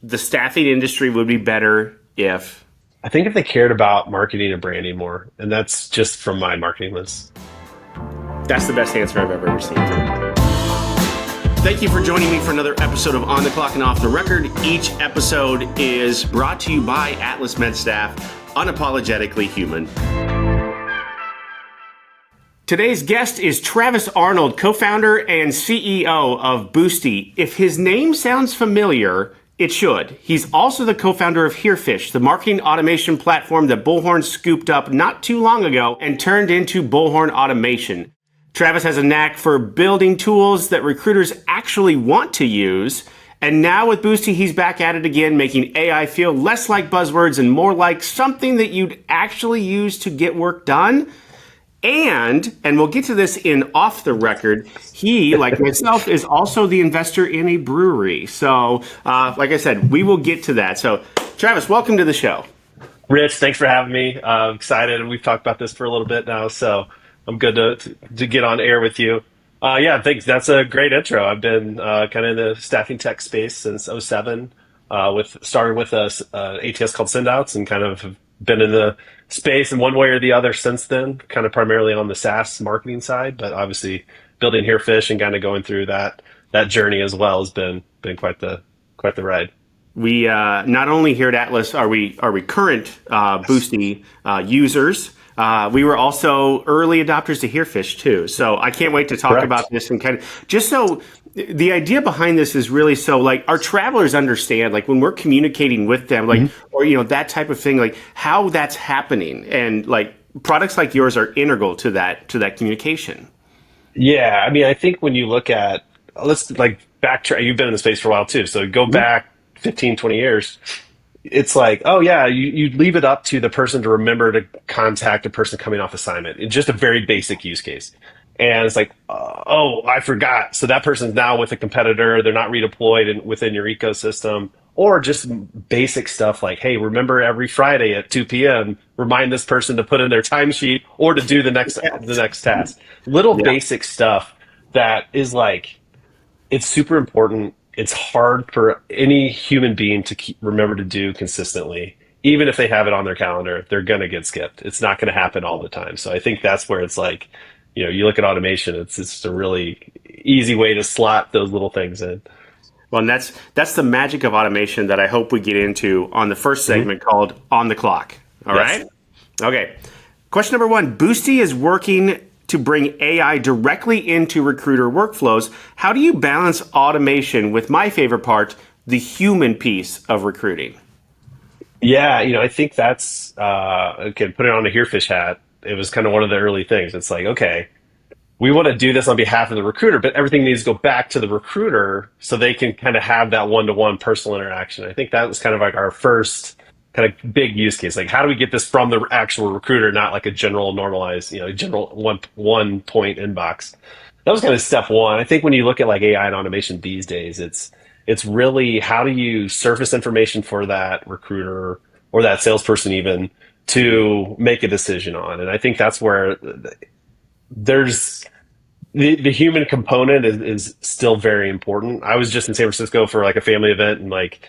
the staffing industry would be better if? I think if they cared about marketing and branding more, and that's just from my marketing list. That's the best answer I've ever received. Thank you for joining me for another episode of On the Clock and Off the Record. Each episode is brought to you by Atlas MedStaff, unapologetically human. Today's guest is Travis Arnold, co-founder and CEO of Boostie. If his name sounds familiar, it should. He's also the co-founder of Herefish, the marketing automation platform that Bullhorn scooped up not too long ago and turned into Bullhorn Automation. Travis has a knack for building tools that recruiters actually want to use. And now with Boostie, he's back at it again, making AI feel less like buzzwords and more like something that you'd actually use to get work done. And we'll get to this in Off the Record, he, like myself, is also the investor in a brewery. So, like I said, we will get to that. So, Travis, welcome to the show. Rich, thanks for having me. I'm excited. We've talked about this for a little bit now, so I'm good to get on air with you. Yeah, thanks. That's a great intro. I've been kind of in the staffing tech space since '07. Started with a ATS called Sendouts and kind of have been in the space in one way or the other since then, kind of primarily on the SaaS marketing side, but obviously building Herefish and kind of going through that journey as well has been quite the ride. We not only here at Atlas are we current Boostie users. We were also early adopters to Herefish too. So I can't wait to talk about this and kind of just so the idea behind this is really so like our travelers understand, like when we're communicating with them, like, or, that type of thing, like how that's happening, and like products like yours are integral to that communication. Yeah. I mean, I think when you look at, let's like backtrack, you've been in the space for a while too. So go back 15, 20 years. It's like, oh yeah, you leave it up to the person to remember to contact a person coming off assignment. It's just a very basic use case. And it's like, oh, I forgot. So that person's now with a competitor. They're not redeployed within your ecosystem. Or just basic stuff like, hey, remember every Friday at 2 p.m., remind this person to put in their timesheet or to do the next task. Little basic stuff that is like, it's super important. It's hard for any human being to remember to do consistently. Even if they have it on their calendar, they're going to get skipped. It's not going to happen all the time. So I think that's where it's like, you look at automation, it's just a really easy way to slot those little things in. Well, and that's the magic of automation that I hope we get into on the first segment called On the Clock. All right? Okay. Question number 1, Boostie is working to bring AI directly into recruiter workflows. How do you balance automation with my favorite part, the human piece of recruiting? Yeah, I think that's, okay, put it on a Herefish hat. It was kind of one of the early things. It's like, okay, we want to do this on behalf of the recruiter, but everything needs to go back to the recruiter so they can kind of have that one-to-one personal interaction. I think that was kind of like our first kind of big use case. Like, how do we get this from the actual recruiter, not like a general normalized, general one point inbox? That was kind of step one. I think when you look at like AI and automation these days, it's really how do you surface information for that recruiter or that salesperson even to make a decision on. And I think that's where there's the human component is still very important. I was just in San Francisco for like a family event, and like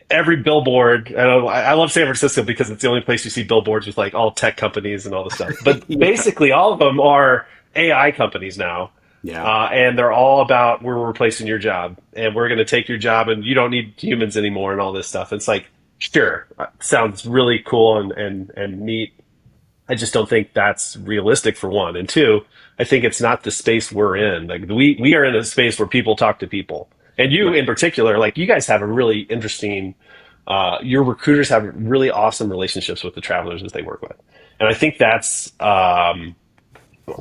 every billboard, I love San Francisco because it's the only place you see billboards with like all tech companies and all this stuff. But basically all of them are AI companies now. Yeah. And they're all about, we're replacing your job and we're going to take your job and you don't need humans anymore and all this stuff. It's like, sure, sounds really cool and neat. I just don't think that's realistic, for one. And two, I think it's not the space we're in. Like we are in a space where people talk to people. And you in particular, like you guys have a really interesting, your recruiters have really awesome relationships with the travelers that they work with. And I think that's,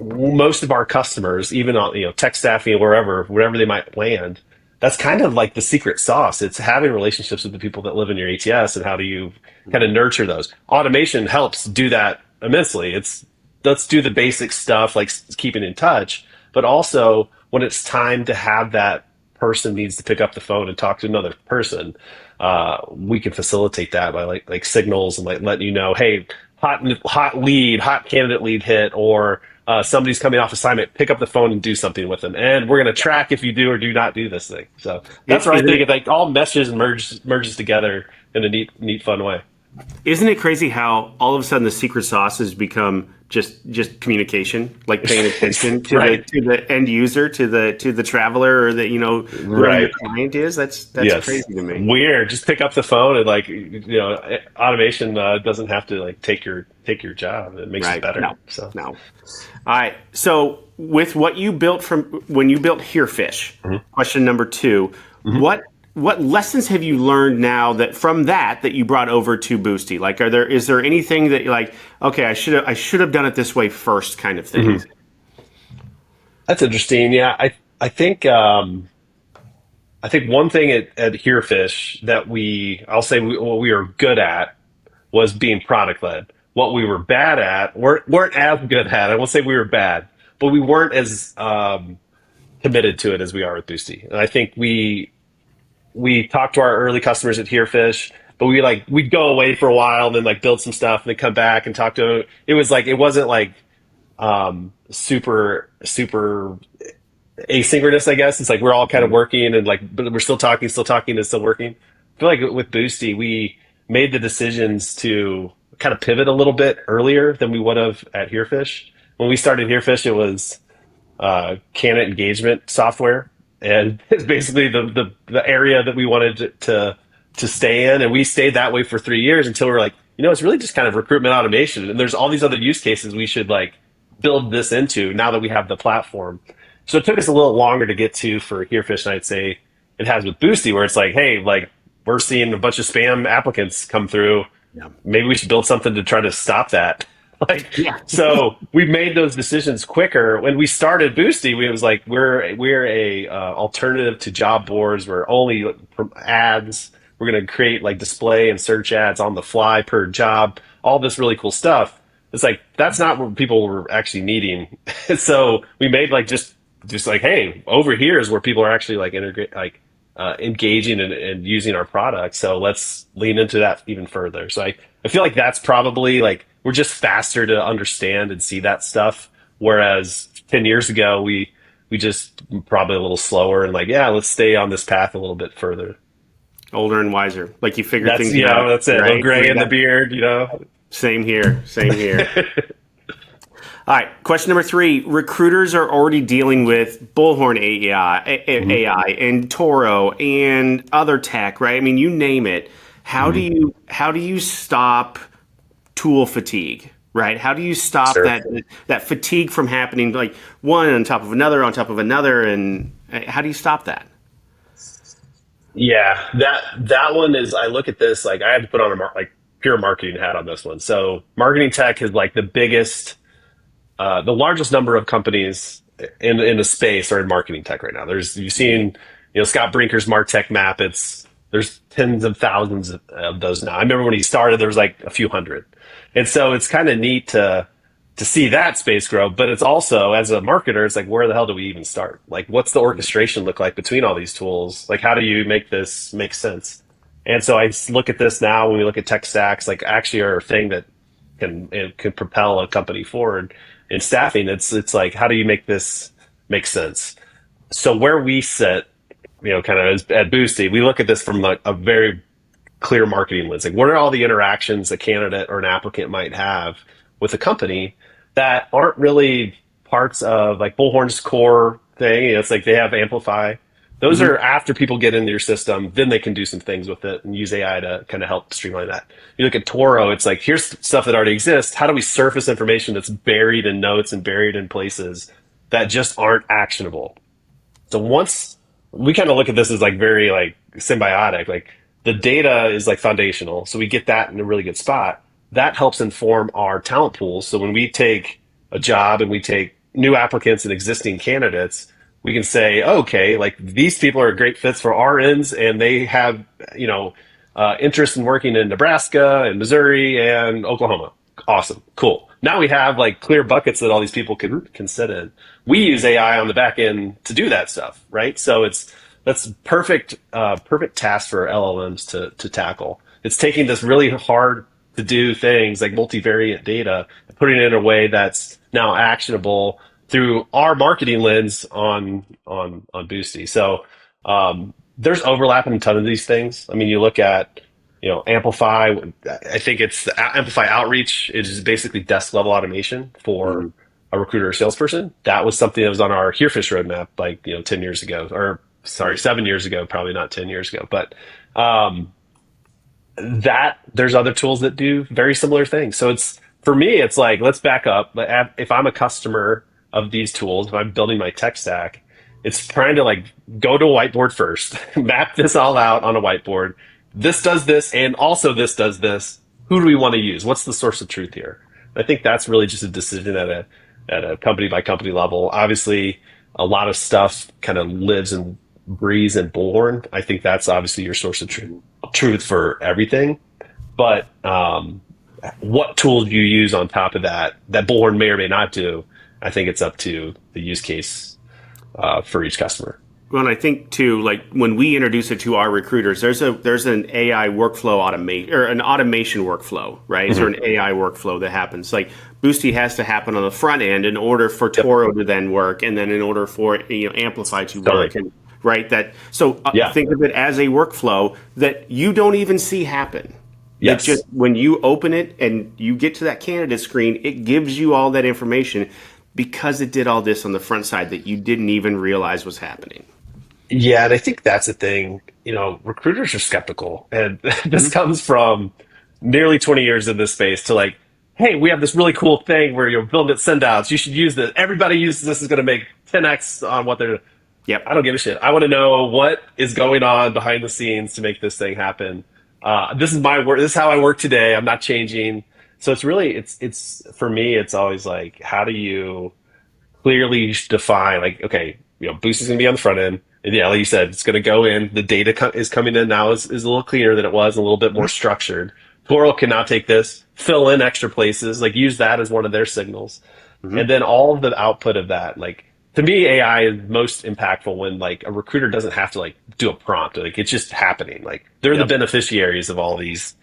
most of our customers, even on, tech staffing, wherever they might land, that's kind of like the secret sauce. It's having relationships with the people that live in your ATS, and how do you kind of nurture those? Automation helps do that immensely. Let's do the basic stuff like keeping in touch, but also when it's time to have that person needs to pick up the phone and talk to another person, we can facilitate that by like signals and like letting you know, hey, hot candidate lead hit, or somebody's coming off assignment, pick up the phone and do something with them. And we're going to track if you do or do not do this thing. So that's where I think it like all meshes and merges together in a neat, fun way. Isn't it crazy how all of a sudden the secret sauce has become just communication, like paying attention to right. the end user, to the traveler, or whoever right. your client is? That's yes. crazy to me. Weird. Just pick up the phone and automation doesn't have to like take your job. It makes it better. No. So no. All right. So with what you built from when you built Herefish, question number 2, what lessons have you learned now that you brought over to Boostie? Like, is there anything that you're like, okay, I should have done it this way first, kind of thing? That's interesting. Yeah, I think one thing at Herefish that I'll say what we were good at was being product led. What we were bad at weren't as good at. I won't say we were bad, but we weren't as committed to it as we are with Boostie. And I think we talked to our early customers at Herefish, but we'd go away for a while and then like build some stuff and then come back and talk to them. It wasn't like super asynchronous, I guess. It's like we're all kind of working and but we're still talking and still working. I feel like with Boostie, we made the decisions to kind of pivot a little bit earlier than we would have at Herefish. When we started Herefish, it was candidate engagement software. And it's basically the area that we wanted to stay in. And we stayed that way for 3 years until we were like, it's really just kind of recruitment automation. And there's all these other use cases we should like build this into now that we have the platform. So it took us a little longer to get to for Herefish. And I'd say it has with Boostie, where it's like, hey, like we're seeing a bunch of spam applicants come through. Yeah. Maybe we should build something to try to stop that. So we made those decisions quicker. When we started Boostie, it was like we're a alternative to job boards. We're only ads. We're going to create like display and search ads on the fly per job. All this really cool stuff. It's like that's not what people were actually needing. So we made like just like, hey, over here is where people are actually like engaging and using our product. So let's lean into that even further. So I feel like that's probably like. We're just faster to understand and see that stuff. Whereas 10 years ago, we just probably a little slower and let's stay on this path a little bit further. Older and wiser. Like you figured things out. That's it. Right? Gray in the beard, Same here. All right. Question number 3. Recruiters are already dealing with Bullhorn AI and Toro and other tech, right? I mean, you name it. How do you stop tool fatigue, right? How do you stop that fatigue from happening, like one on top of another, and how do you stop that? Yeah, that one is. I look at this like I had to put on a pure marketing hat on this one. So marketing tech is like the biggest, the largest number of companies in the space are in marketing tech right now. You've seen Scott Brinker's MarTech map. There's tens of thousands of those now. I remember when he started, there was like a few hundred. And so it's kind of neat to see that space grow, but it's also, as a marketer, it's like, where the hell do we even start? Like, what's the orchestration look like between all these tools? Like, how do you make this make sense? And so I look at this now when we look at tech stacks, like actually are a thing that can propel a company forward in staffing. It's like, how do you make this make sense? So where we sit, kind of at Boostie, we look at this from a very clear marketing lens. Like, what are all the interactions a candidate or an applicant might have with a company that aren't really parts of like Bullhorn's core thing? It's like they have Amplify. Those are after people get into your system, then they can do some things with it and use AI to kind of help streamline that. You look at Toro, it's like, here's stuff that already exists. How do we surface information that's buried in notes and buried in places that just aren't actionable? So once we kind of look at this as like very like symbiotic, like the data is like foundational. So we get that in a really good spot. That helps inform our talent pools. So when we take a job and we take new applicants and existing candidates, we can say, okay, like these people are great fits for our ends and they have, interest in working in Nebraska and Missouri and Oklahoma. Awesome. Cool. Now we have like clear buckets that all these people can sit in. We use AI on the back end to do that stuff, right? So that's perfect task for LLMs to tackle. It's taking this really hard to do things like multivariate data, putting it in a way that's now actionable through our marketing lens on Boosty. So there's overlap in a ton of these things. I mean, you look at Amplify. I think it's Amplify Outreach. It is basically desk level automation for Mhm. a recruiter or salesperson. That was something that was on our HereFish roadmap, like 10 years ago, or sorry, Right. 7 years ago, probably not 10 years ago, but um, that there's other tools that do very similar things. So it's for me, it's like let's back up. If I'm a customer of these tools, if I'm building my tech stack, it's trying to like go to a whiteboard first, map this all out on a whiteboard. This does this, and also this does this. Who do we want to use? What's the source of truth here? I think that's really just a decision at a company by company level. Obviously, a lot of stuff kind of lives and breathes in Bullhorn. I think that's obviously your source of truth for everything. But what tools you use on top of that Bullhorn may or may not do, I think it's up to the use case for each customer. Well, and I think too, like when we introduce it to our recruiters, there's an AI workflow automate or an automation workflow, right? Is there an AI workflow that happens? Like Boosty has to happen on the front end in order for Yep. Toro to then work, and then in order for Amplify to Totally. work, and right that. So Yeah. think of it as a workflow that you don't even see happen. That Yes. just when you open it and you get to that candidate screen, it gives you all that information because it did all this on the front side that you didn't even realize was happening. Yeah, and I think that's the thing. Recruiters are skeptical, and this comes from nearly 20 years in this space to like, hey, we have this really cool thing where you're building it send outs. You should use this. Everybody uses this is going to make 10x on what they're. I Yep. don't give a shit. I want to know what is going on behind the scenes to make this thing happen. This is my work. This is how I work today. I'm not changing. So it's really, it's for me, it's always like, how do you clearly define like, okay, Boost is going to be on the front end. And yeah, like you said, it's going to go in. The data is coming in now is a little cleaner than it was, a little bit more structured. Toro can now take this, fill in extra places, like use that as one of their signals. And Hmm. then all of the output of that, like to me, AI is most impactful when like a recruiter doesn't have to like do a prompt. Like it's just happening. Like they're the Yep. beneficiaries of all these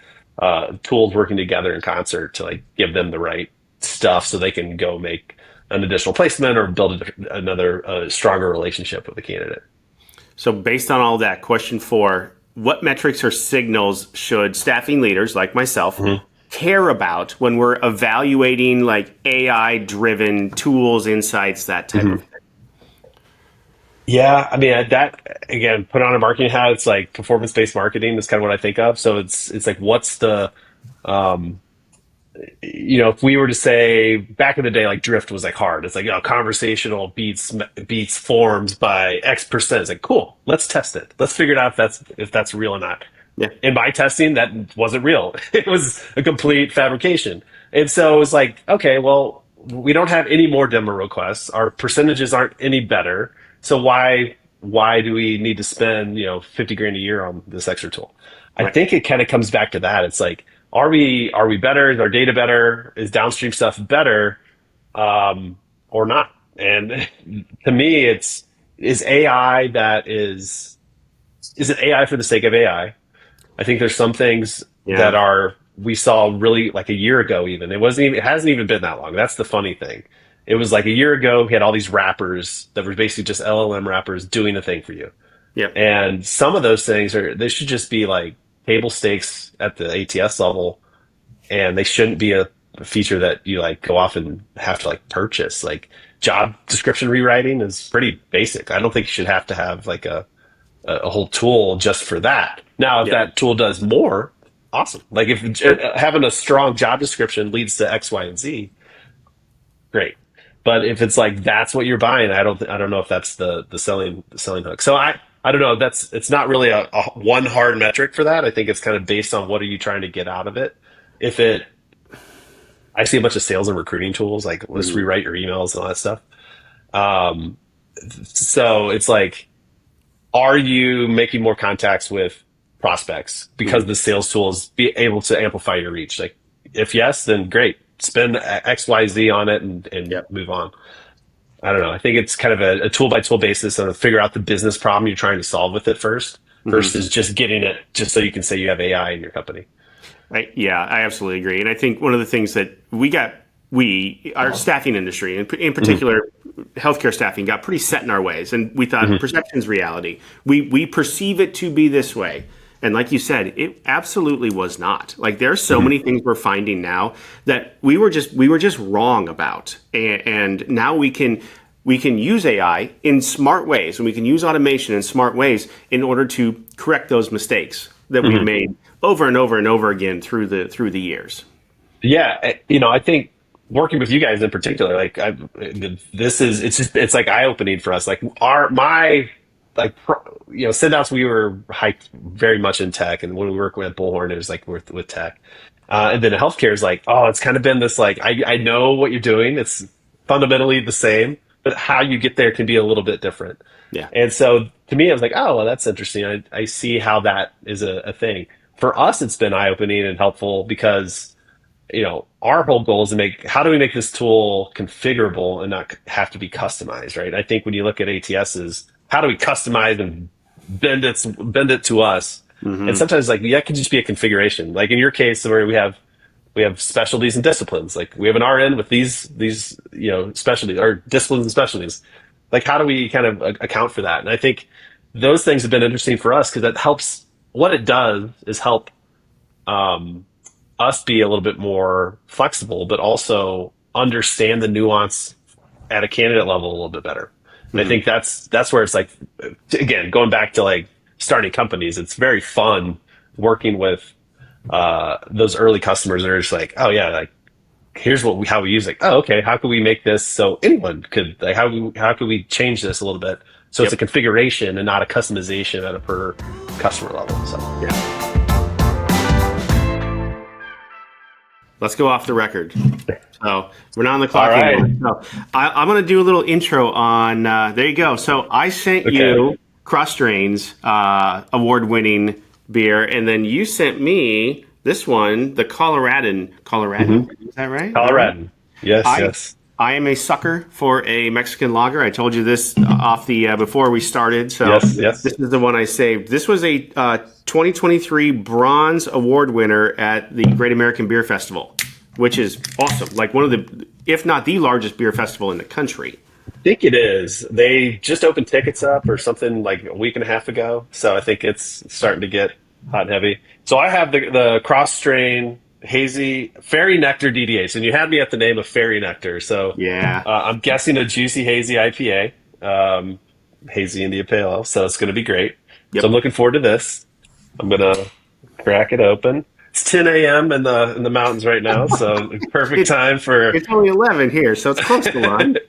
tools working together in concert to like give them the right stuff so they can go make an additional placement or build another stronger relationship with a candidate. So, based on all that, question four: what metrics or signals should staffing leaders like myself care about when we're evaluating like AI-driven tools, insights, that type of thing? Yeah, I mean that again, put on a marketing hat. It's like performance-based marketing is kind of what I think of. So it's like what's the um, if we were to say back in the day, like drift was like hard. It's like, conversational beats forms by X%. It's like, cool, let's test it. Let's figure it out if that's real or not. Yeah. In my testing, that wasn't real. It was a complete fabrication. And so it was like, okay, well, we don't have any more demo requests. Our percentages aren't any better. So why do we need to spend, 50 grand a year on this extra tool? I Right. think it kind of comes back to that. It's like, are we better? Is our data better? Is downstream stuff better, or not? And to me, is AI is it AI for the sake of AI? I think there's some things that Yeah. we saw really like a year ago even. It hasn't even been that long. That's the funny thing. It was like a year ago, we had all these wrappers that were basically just LLM wrappers doing a thing for you. Yep. And some of those things they should just be like table stakes at the ATS level, and they shouldn't be a feature that you like go off and have to like purchase. Like job description rewriting is pretty basic. I don't think you should have to have like a whole tool just for that. Now, if Yep. that tool does more, awesome. Like if having a strong job description leads to X, Y, and Z, great. But if it's like that's what you're buying, I don't know if that's the selling hook. So I don't know. It's not really a one hard metric for that. I think it's kind of based on what are you trying to get out of it. If it, I see a bunch of sales and recruiting tools like let's Mhm. rewrite your emails and all that stuff. Um, so it's like, are you making more contacts with prospects because Mhm. the sales tools be able to amplify your reach? Like, if yes, then great. Spend X, Y, Z on it and Yep. move on. I don't know. I think it's kind of a tool by tool basis and figure out the business problem you're trying to solve with it first Mhm. versus just getting it just so you can say you have AI in your company. I absolutely agree. And I think one of the things that our staffing industry, in particular, healthcare staffing, got pretty set in our ways. And we thought perception's reality. We perceive it to be this way. And like you said, it absolutely was not. Like there are so many things we're finding now that we were just wrong about. And now we can use AI in smart ways, and we can use automation in smart ways in order to correct those mistakes that we've made over and over and over again through the years. Yeah, I think working with you guys in particular, like it's like eye opening for us. Like sit downs, we were hyped very much in tech, and when we work with Bullhorn, it was like with tech, and then healthcare is like, oh, it's kind of been this like I know what you're doing, it's fundamentally the same, but how you get there can be a little bit different. Yeah. And so to me, I was like, oh, well, that's interesting. I see how that is a thing. For us, it's been eye opening and helpful because our whole goal is how do we make this tool configurable and not have to be customized, right? I think when you look at ATSs, how do we customize and bend it to us? And sometimes like that could just be a configuration. Like in your case, where we have specialties and disciplines. Like we have an RN with these specialties or disciplines and specialties. Like how do we kind of account for that? And I think those things have been interesting for us because that helps. What it does is help us be a little bit more flexible, but also understand the nuance at a candidate level a little bit better. And I think that's where it's like, again, going back to like starting companies, it's very fun working with those early customers that are just like, oh yeah, like here's how we use it. Like, oh, okay, how can we make this so anyone could like how could we change this a little bit so it's a configuration and not a customization at a per customer level. So yeah. Let's go off the record. So we're not on the clock anymore. So I'm going to do a little intro on. There you go. So I sent you Cross Drains award-winning beer, and then you sent me this one, the Coloradan. Is that right? Coloradan. Yes. I am a sucker for a Mexican lager. I told you this off the before we started. So yes. This is the one I saved. This was a 2023 Bronze Award winner at the Great American Beer Festival, which is awesome. Like one of the, if not the largest beer festival in the country. I think it is. They just opened tickets up or something like a week and a half ago. So I think it's starting to get hot and heavy. So I have the cross strain hazy Fairy Nectar DDH, and you had me at the name of Fairy Nectar. So yeah, I'm guessing a juicy hazy IPA, hazy India Pale Ale. So it's going to be great. Yep. So I'm looking forward to this. I'm going to crack it open. It's 10 a.m. in the mountains right now, so perfect time for. It's only 11 here, so it's close to lunch.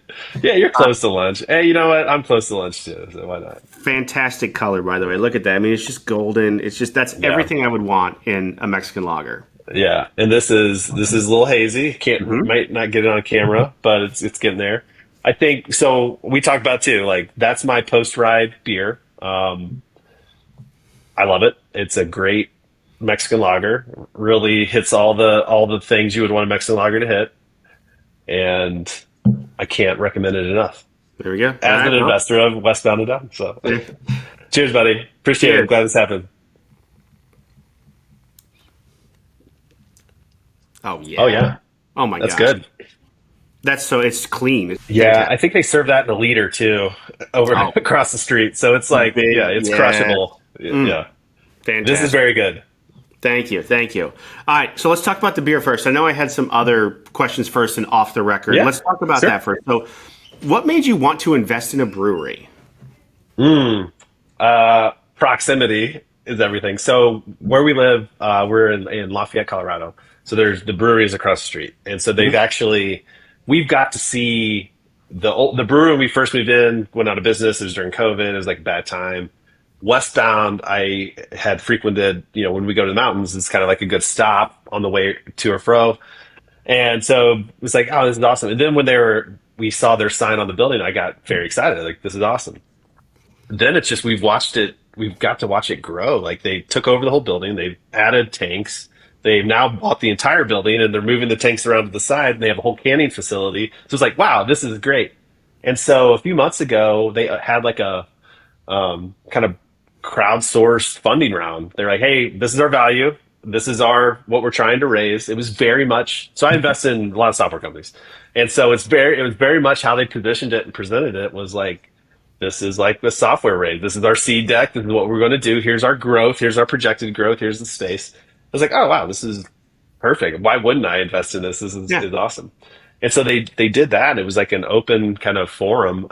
Yeah, you're close to lunch. Hey, you know what? I'm close to lunch too, so why not? Fantastic color, by the way. Look at that. I mean, it's just golden. It's just everything I would want in a Mexican lager. Yeah, and this is a little hazy. Might not get it on camera, but it's getting there. I think so. We talked about too. Like that's my post ride beer. I love it. It's a great Mexican lager. Really hits all the things you would want a Mexican lager to hit, and I can't recommend it enough. There we go. As an investor of Westbound and Down. So, cheers, buddy. Appreciate it. Glad this happened. Oh yeah. Oh yeah. Oh my god. That's good. It's clean. It's I think they serve that in a liter too, across the street. So it's like, it's crushable. Yeah. Fantastic. This is very good. Thank you. All right, so let's talk about the beer first. I know I had some other questions first and off the record. Yeah, let's talk about that first. So, what made you want to invest in a brewery? Proximity is everything. So where we live, we're in Lafayette, Colorado. So there's the brewery is across the street, and so we've got to see the brewery when we first moved in, went out of business. It was during COVID. It was like a bad time. Westbound, I had frequented, when we go to the mountains, it's kind of like a good stop on the way to or fro. And so it was like, oh, this is awesome. And then when we saw their sign on the building, I got very excited. Like, this is awesome. Then it's just, we've got to watch it grow. Like they took over the whole building. They've added tanks. They've now bought the entire building and they're moving the tanks around to the side and they have a whole canning facility. So it's like, wow, this is great. And so a few months ago, they had like a kind of crowdsourced funding round. They're like, hey, this is our value. this is what we're trying to raise. It was very much, so I invest in a lot of software companies. And so it was very much how they positioned it and presented it was like, this is like the software raise. This is our seed deck. This is what we're going to do. Here's our growth. Here's our projected growth. Here's the space. I was like, oh, wow, this is perfect. Why wouldn't I invest in this? This is awesome. And so they did that. It was like an open kind of forum.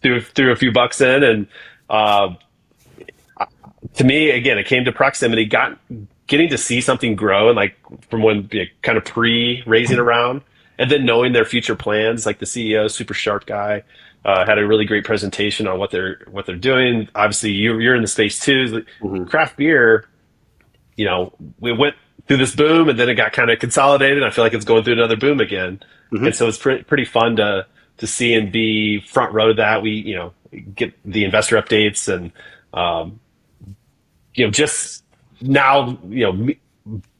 Threw a few bucks in, and to me, again, it came to proximity, getting to see something grow, and like from when kind of pre-raising around, and then knowing their future plans. Like the CEO, super sharp guy, had a really great presentation on what they're doing. Obviously, you're in the space too. Craft beer, we went through this boom, and then it got kind of consolidated. I feel like it's going through another boom again, and so it's pretty fun to see and be front row to that. We get the investor updates, and just now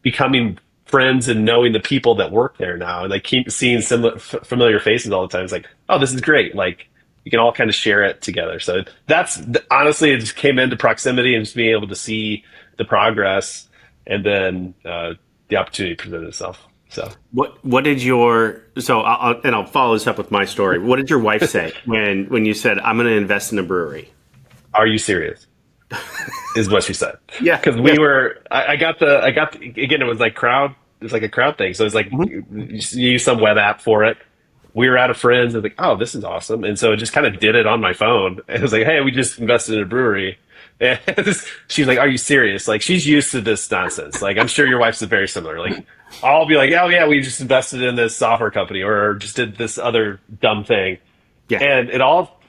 becoming friends and knowing the people that work there now, and like keep seeing familiar faces all the time. It's like, oh, this is great. Like you can all kind of share it together. So that's honestly, it just came into proximity and just being able to see the progress, and then the opportunity presented itself. So what did I'll follow this up with my story. What did your wife say when you said, I'm going to invest in a brewery? Are you serious? Is what she said. Yeah. Because I got again, it was like a crowd thing. So it's like, you use some web app for it. We were out of friends and like, oh, this is awesome. And so it just kind of did it on my phone. And it was like, hey, we just invested in a brewery. And she's like, are you serious? Like, she's used to this nonsense. Like, I'm sure your wife's very similar. Like, I'll be like, oh yeah, we just invested in this software company or just did this other dumb thing. Yeah. And it all,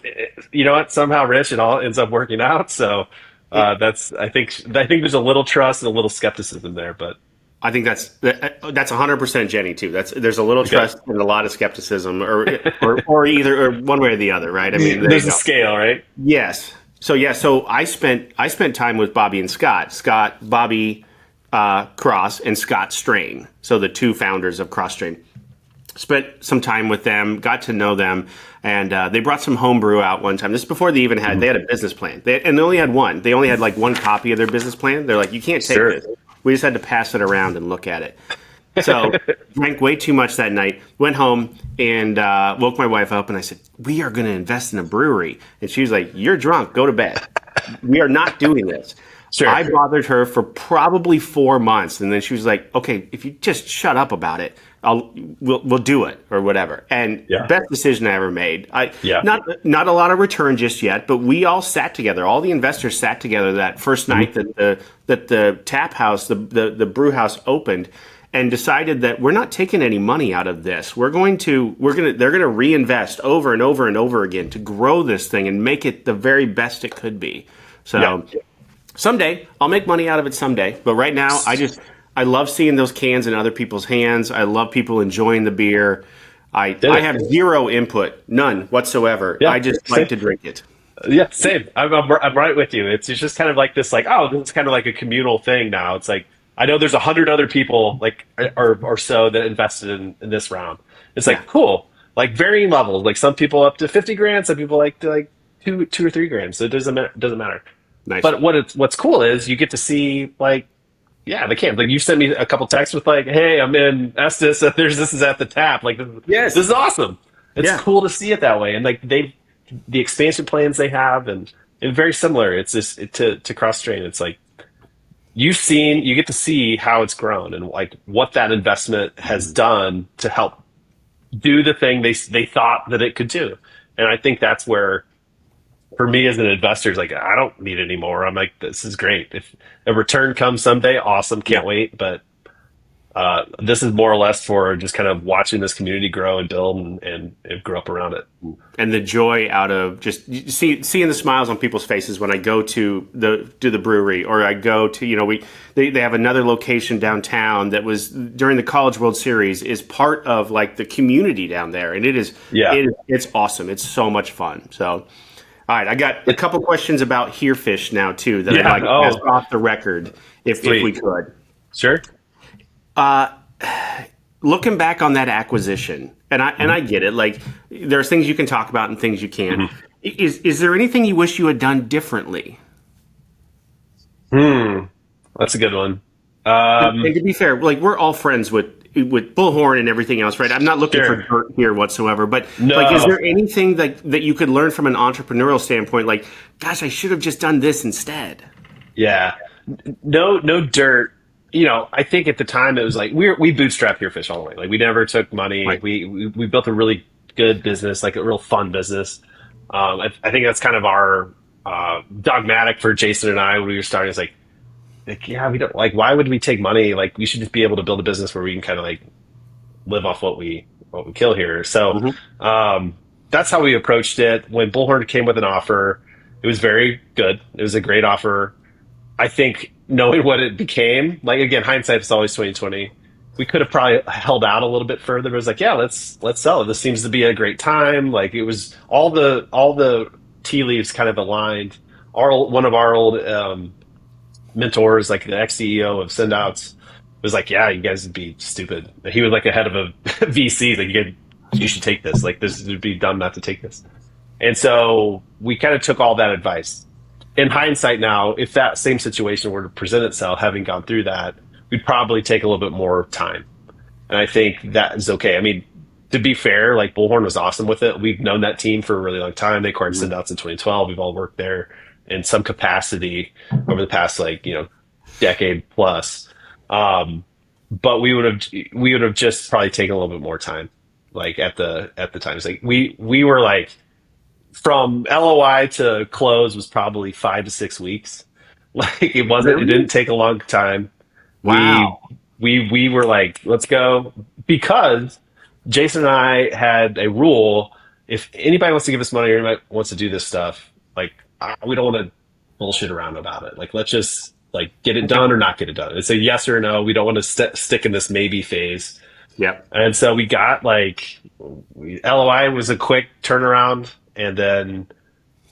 somehow, Rich, it all ends up working out. So I think there's a little trust and a little skepticism there, but I think that's 100% Jenny too. There's a little trust and a lot of skepticism, or either one way or the other, right? I mean, there's a scale, right? Yes. So I spent time with Bobby and Scott, Bobby Cross and Scott Strain. So the two founders of Cross Strain. Spent some time with them, got to know them, and they brought some homebrew out one time. This is before they even had, they had a business plan. They only had one. They only had like one copy of their business plan. They're like, you can't take this. We just had to pass it around and look at it. So drank way too much that night, went home and woke my wife up and I said, we are going to invest in a brewery. And she was like, you're drunk, go to bed. We are not doing this. Sure. I bothered her for probably 4 months. And then she was like, okay, if you just shut up about it, we'll do it or whatever. And best decision I ever made. Not a lot of return just yet, but we all sat together. All the investors sat together that first night that the tap house, the brew house opened, and decided that we're not taking any money out of this. They're going to reinvest over and over and over again to grow this thing and make it the very best it could be. So someday I'll make money out of it someday. But right now I love seeing those cans in other people's hands. I love people enjoying the beer. I have zero input, none whatsoever. I just like to drink it. Yeah, same. I'm right with you. It's just kind of like this, like, oh, this is kind of like a communal thing now. It's like, I know there's 100 other people like or so that invested in this round. It's like, cool, like varying levels. Like some people up to 50 grand, some people like to like two or 3 grand. So it doesn't matter. Nice. But what's cool is you get to see like, the camp. Like you sent me a couple texts with like, hey, I'm in Estes. This is at the tap. Like, this is awesome. It's cool to see it that way. And like the expansion plans they have and very similar. It's just to Cross Strain. It's like you get to see how it's grown and like what that investment has done to help do the thing they thought that it could do. And I think that's where, for me as an investor, it's like, I don't need any more. I'm like, this is great. If a return comes someday, awesome. Can't wait. But this is more or less for just kind of watching this community grow and build and grow up around it. And the joy out of just seeing the smiles on people's faces when I go to the brewery, or I go to, they have another location downtown that was during the College World Series is part of like the community down there. And it's awesome. It's so much fun. So, all right, I got a couple questions about Herefish now too that I'd like to ask off the record if we could. Sure. Looking back on that acquisition, and I get it. Like there's things you can talk about and things you can't. Is there anything you wish you had done differently? I That's a good one. And to be fair, like we're all friends with Bullhorn and everything else, right? I'm not looking for dirt here whatsoever, but No. like, is there anything that you could learn from an entrepreneurial standpoint? Like, gosh, I should have just done this instead. Yeah. No dirt. I think at the time it was like we bootstrapped Herefish all the way. Like we never took money. Right. We built a really good business, like a real fun business. I think that's kind of our dogmatic for Jason and I when we were starting. It's like yeah, we don't like. Why would we take money? Like we should just be able to build a business where we can kind of like live off what we kill here. So that's how we approached it. When Bullhorn came with an offer, it was very good. It was a great offer. I think knowing what it became, like again, hindsight is always 2020. We could have probably held out a little bit further. But it was like, yeah, let's sell it. This seems to be a great time. Like it was all the tea leaves kind of aligned. One of our old mentors, like the ex CEO of Sendouts, was like, yeah, you guys would be stupid. He was like a head of a VC. Like you should take this. Like this would be dumb not to take this. And so we kind of took all that advice. In hindsight now, if that same situation were to present itself, having gone through that, we'd probably take a little bit more time. And I think that is okay. I mean, to be fair, like Bullhorn was awesome with it. We've known that team for a really long time. They acquired Sendouts in 2012. We've all worked there in some capacity over the past decade plus. But we would have just probably taken a little bit more time. Like at the time, it's like we were like, from LOI to close was probably 5 to 6 weeks. Like it wasn't. Really? It didn't take a long time. Wow. We were like, let's go, because Jason and I had a rule: if anybody wants to give us money or anybody wants to do this stuff, like we don't want to bullshit around about it. Like let's just like get it done or not get it done. It's a yes or no. We don't want to stick in this maybe phase. Yep. And so we got LOI was a quick turnaround. And then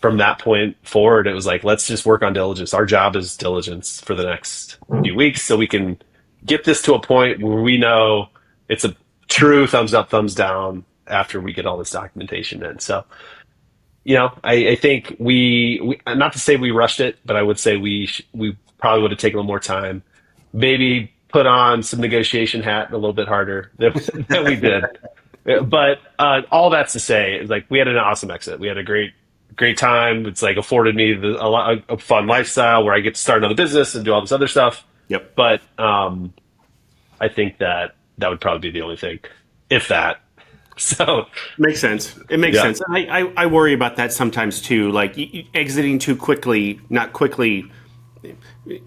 from that point forward, it was like, let's just work on diligence. Our job is diligence for the next few weeks so we can get this to a point where we know it's a true thumbs up, thumbs down after we get all this documentation in. So, I think we not to say we rushed it, but I would say we probably would have taken a little more time, maybe put on some negotiation hat a little bit harder than we did. But all that's to say is like we had an awesome exit. We had a great time. It's like afforded me a lot of fun lifestyle where I get to start another business and do all this other stuff. Yep. But I think that would probably be the only thing, if that. So makes sense. It makes sense. I worry about that sometimes too. Like exiting too quickly, not quickly.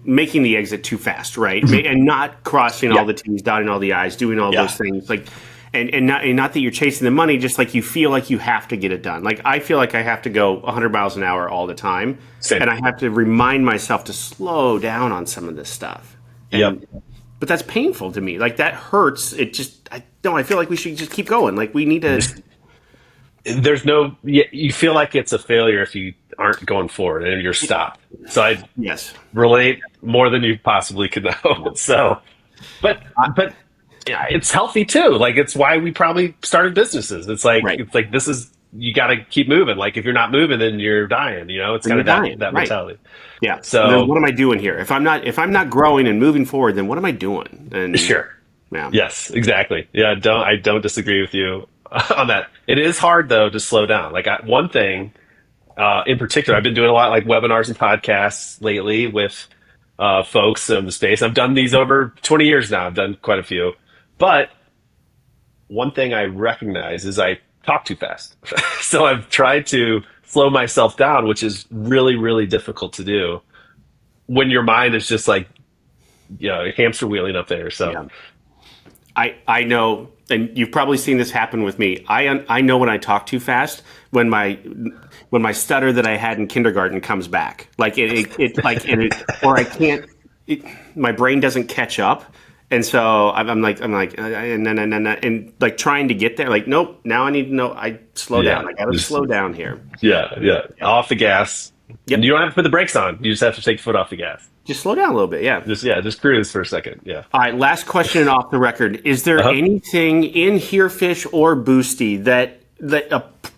Making the exit too fast, right? And not crossing all the T's, dotting all the I's, doing all those things. Like. And not that you're chasing the money, just like you feel like you have to get it done. Like I feel like I have to go 100 miles an hour all the time. Same. And I have to remind myself to slow down on some of this stuff. But that's painful to me. Like that hurts. I feel like we should just keep going. Like we need to. There's no. You feel like it's a failure if you aren't going forward and you're stopped. So I relate more than you possibly could know. So, but. Yeah, it's healthy too. Like it's why we probably started businesses. It's like this is, you got to keep moving. Like if you're not moving, then you're dying. It's kind of that mentality. Yeah. So then what am I doing here? If I'm not growing and moving forward, then what am I doing? And sure. Yeah. Yes, exactly. Yeah. I don't disagree with you on that. It is hard though to slow down. Like one thing in particular, I've been doing a lot like webinars and podcasts lately with folks in the space. I've done these over 20 years now. I've done quite a few. But one thing I recognize is I talk too fast. So I've tried to slow myself down, which is really, really difficult to do when your mind is just like, hamster wheeling up there. So I know, and you've probably seen this happen with me. I know when I talk too fast, when my stutter that I had in kindergarten comes back, or I can't, my brain doesn't catch up. And so I'm like, and like trying to get there, like, nope, now I need to know, I slow down. I got to slow down here. Yeah. Off the gas. Yep. And you don't have to put the brakes on. You just have to take the foot off the gas. Just slow down a little bit. Yeah. Just cruise for a second. Yeah. All right. Last question off the record. Is there anything in Herefish or Boostie that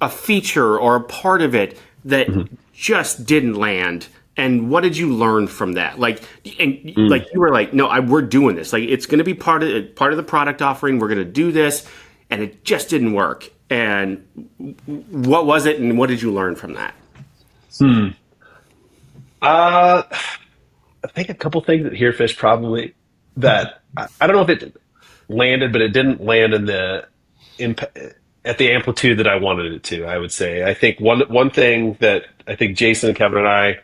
a feature or a part of it that just didn't land And what did you learn from that? Like you were like, no, we're doing this. Like, it's going to be part of the product offering. We're going to do this, and it just didn't work. And what was it, and what did you learn from that? I think a couple things at Herefish probably that I don't know if it landed, but it didn't land in the at the amplitude that I wanted it to. I would say. I think one thing that I think Jason and Kevin and I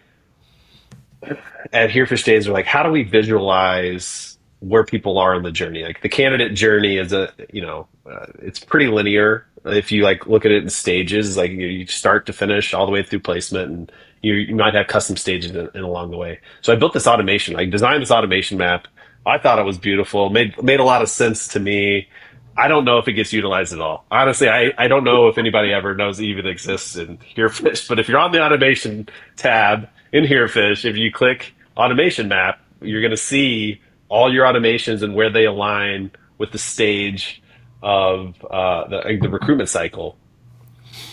at Herefish Days are like, how do we visualize where people are in the journey? Like the candidate journey is it's pretty linear. If you like look at it in stages, like you start to finish all the way through placement, and you might have custom stages in along the way. So I built this automation. I designed this automation map. I thought it was beautiful. Made a lot of sense to me. I don't know if it gets utilized at all. Honestly, I don't know if anybody ever knows it even exists in Herefish. But if you're on the automation tab in Herefish, if you click automation map, you're going to see all your automations and where they align with the stage of the recruitment cycle.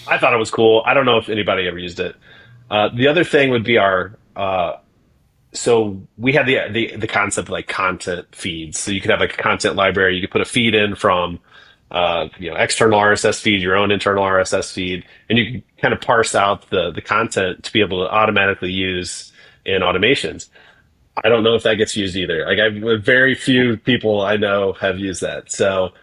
I thought it was cool. I don't know if anybody ever used it. The other thing would be so we had the concept of like content feeds. So you could have like a content library. You could put a feed in from external RSS feed, your own internal RSS feed, and you can kind of parse out the content to be able to automatically use in automations. I don't know if that gets used either. Like very few people I know have used that. So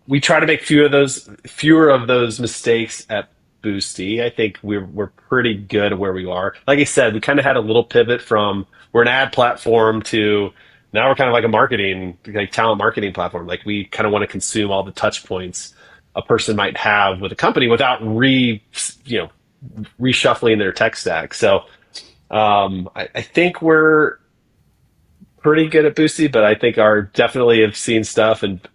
we try to make fewer of those mistakes at Boostie. I think we're pretty good at where we are. Like I said, we kind of had a little pivot from we're an ad platform to now we're kind of like a talent marketing platform. Like we kind of want to consume all the touch points a person might have with a company without reshuffling their tech stack. So I think we're pretty good at Boostie, but I think definitely have seen stuff and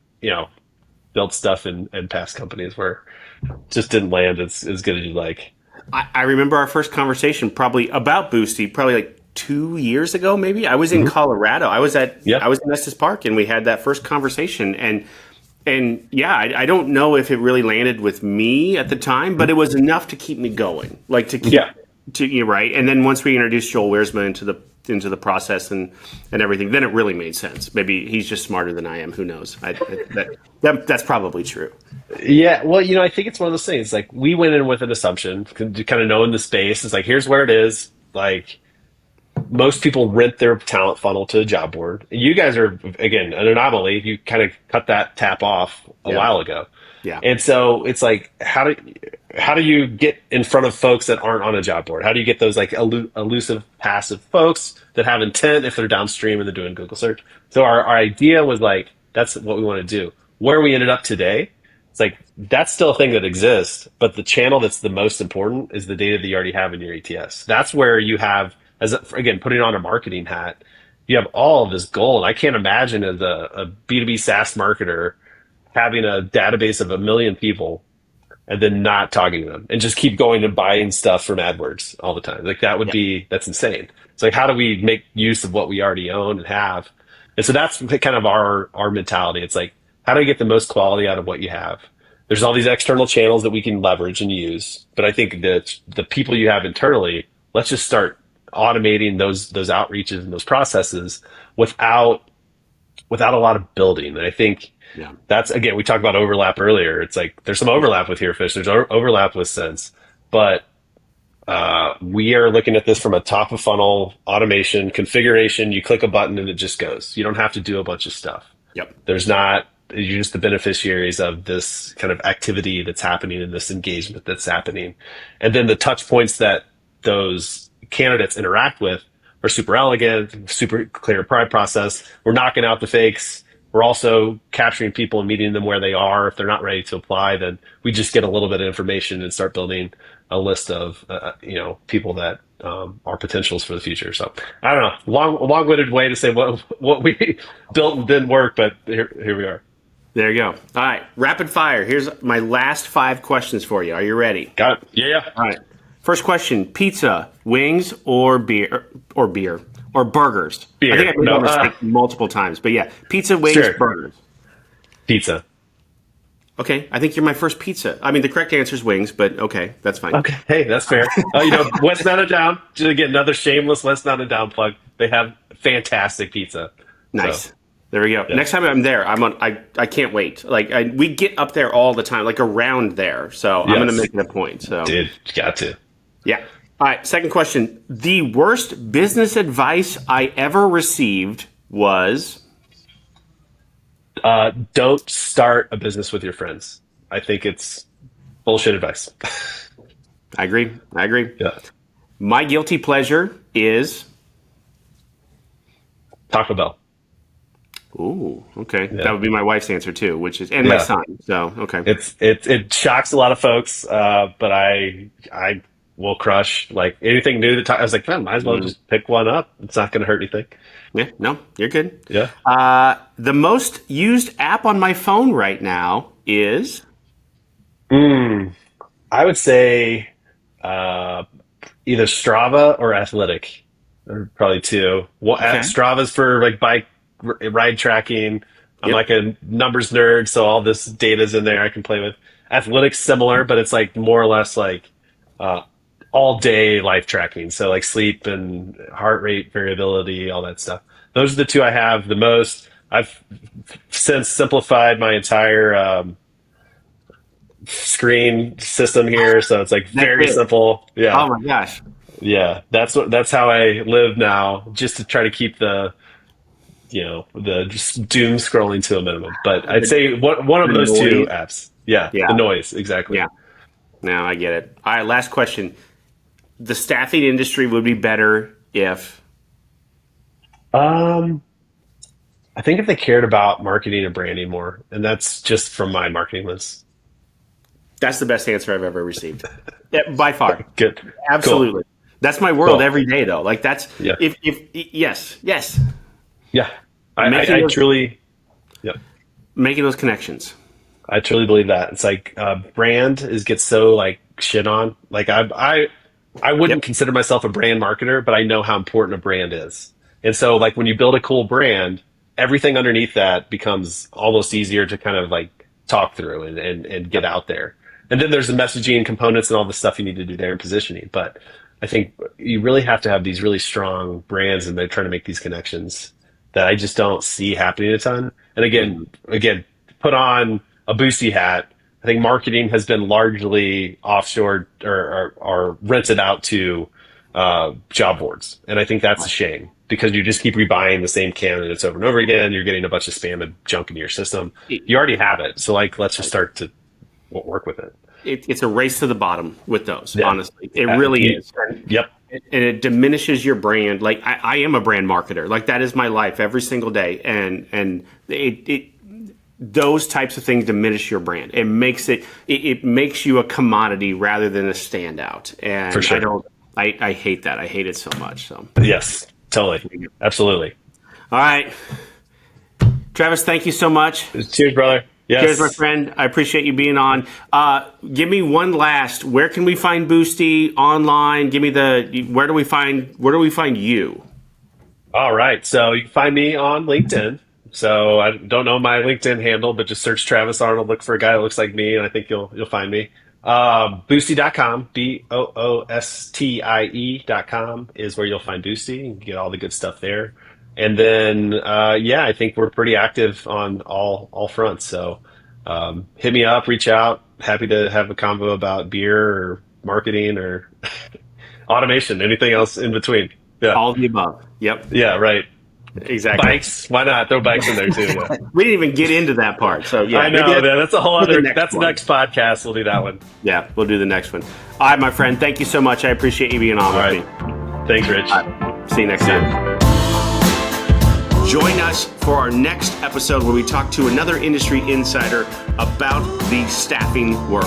built stuff in past companies where just didn't land as good as you like. I remember our first conversation probably about Boostie, probably like 2 years ago, maybe. I was in Colorado. I was in Estes Park, and we had that first conversation. And yeah, I don't know if it really landed with me at the time, but it was enough to keep me going, like to keep right. And then once we introduced Joel Wiersma into the process and everything, then it really made sense. Maybe he's just smarter than I am. Who knows? That's probably true. Yeah, well, I think it's one of those things. Like we went in with an assumption, kind of knowing the space. It's like here's where it is. Like most people rent their talent funnel to a job board. You guys are again an anomaly. You kind of cut that tap off a while ago. Yeah, and so it's like how do you get in front of folks that aren't on a job board? How do you get those like elusive passive folks that have intent if they're downstream and they're doing Google search? So our idea was like that's what we want to do. Where we ended up today, it's like that's still a thing that exists, but the channel that's the most important is the data that you already have in your ATS. That's where you have, again, putting on a marketing hat, you have all of this gold. I can't imagine as a B2B SaaS marketer having a database of 1 million people and then not talking to them and just keep going and buying stuff from AdWords all the time. Like that's insane. It's like, how do we make use of what we already own and have? And so that's kind of our mentality. It's like, how do you get the most quality out of what you have? There's all these external channels that we can leverage and use, but I think that the people you have internally, let's just start automating those outreaches and those processes without a lot of building. And I think that's, again, we talked about overlap earlier. It's like there's some overlap with Herefish, there's overlap with Sense, but we are looking at this from a top of funnel automation configuration. You click a button and it just goes. You don't have to do a bunch of stuff. Yep. You're just the beneficiaries of this kind of activity that's happening and this engagement that's happening. And then the touch points that those candidates interact with are super elegant, super clear process. We're knocking out the fakes. We're also capturing people and meeting them where they are. If they're not ready to apply, then we just get a little bit of information and start building a list of people that are potentials for the future. So I don't know, long-winded way to say what we built and didn't work, but here we are. There you go. All right, rapid fire. Here's my last 5 questions for you. Are you ready? Got it. Yeah. All right. First question: pizza, wings, or beer, or burgers? Beer. I think I've made that mistake multiple times, but yeah, pizza, wings, burgers. Pizza. Okay, I think you're my first pizza. I mean, the correct answer is wings, but okay, that's fine. Okay, hey, that's fair. West Mountain Down. Just again, another shameless West Mountain Down plug. They have fantastic pizza. Nice. So, There we go. yeah. Next time I'm there, I can't wait. Like we get up there all the time, like around there. So I'm Yes. going to make it a point. So Dude, you got to. yeah. All right. Second question: the worst business advice I ever received was. Don't start a business with your friends. I think it's bullshit advice. I agree. Yeah. My guilty pleasure is. Taco Bell. Ooh, okay. Yeah. That would be my wife's answer too, which is my Yeah. son. So okay. It shocks a lot of folks, but I will crush like anything new that I was like, man, might as well just pick one up. It's not going to hurt anything. Yeah. No, you're good. Yeah. The most used app on my phone right now is. I would say either Strava or Athletic, or probably two. Okay. Strava's for like bike ride tracking. I'm Yep. like a numbers nerd, so all this data's in there I can play with. Athletic's similar, but it's like more or less like all day life tracking. So like sleep and heart rate variability, all that stuff. Those are the two I have the most. I've since simplified my entire screen system here, so it's like very it. simple. Yeah, Oh my gosh. yeah. That's how I live now, just to try to keep the just doom scrolling to a minimum. But I'd say one of The those two noise. apps. Yeah, Yeah. the noise exactly. Yeah. No, I get it. All right. Last question. The staffing industry would be better if. I think if they cared about marketing and branding more, and that's just from my marketing list. That's the best answer I've ever received. Yeah, by far. Good. Absolutely. That's my world Cool. every day, though. Like that's Yeah. if yes, Yeah. I Making those- truly, yeah, making those connections. I truly believe that. It's like brand gets so like shit on. Like I wouldn't Yep. consider myself a brand marketer, but I know how important a brand is. And so like when you build a cool brand, everything underneath that becomes almost easier to kind of like talk through and get out there. And then there's the messaging components and all the stuff you need to do there and positioning. But I think you really have to have these really strong brands, and they're trying to make these connections that I just don't see happening a ton. And again, put on a Boostie hat. I think marketing has been largely offshored or rented out to job boards, and I think that's a shame because you just keep rebuying the same candidates over and over again. You're getting a bunch of spam and junk into your system. You already have it, so like let's just start to work with it. It's a race to the bottom with those. Yeah. Honestly, it really is. Yep. And it diminishes your brand. Like I am a brand marketer. Like that is my life every single day. And it those types of things diminish your brand. It makes it makes you a commodity rather than a standout. And For sure. I hate that. I hate it so much. So Yes. Totally. Absolutely. all right, Travis, thank you so much. Cheers, brother. Yes. Cheers, my friend. I appreciate you being on. Give me one last. Where can we find Boostie online? Give me where do we find you? All right. So you can find me on LinkedIn. So I don't know my LinkedIn handle, but just search Travis Arnold, look for a guy that looks like me, and I think you'll find me. Boostie.com, BOOSTIE.com is where you'll find Boostie and get all the good stuff there. And then I think we're pretty active on all fronts. So hit me up, reach out. Happy to have a convo about beer or marketing or automation, anything else in between. Yeah. All of the above. Yep. Yeah, right. Exactly. Bikes, why not? Throw bikes in there too. Yeah. We didn't even get into that part. So yeah, I know, maybe man. That's a whole the other. next That's the one. next podcast. We'll do that one. Yeah, we'll do the next one. All right, my friend. Thank you so much. I appreciate you being on All with right. me. Thanks, Rich. See you next time. Join us for our next episode where we talk to another industry insider about the staffing world.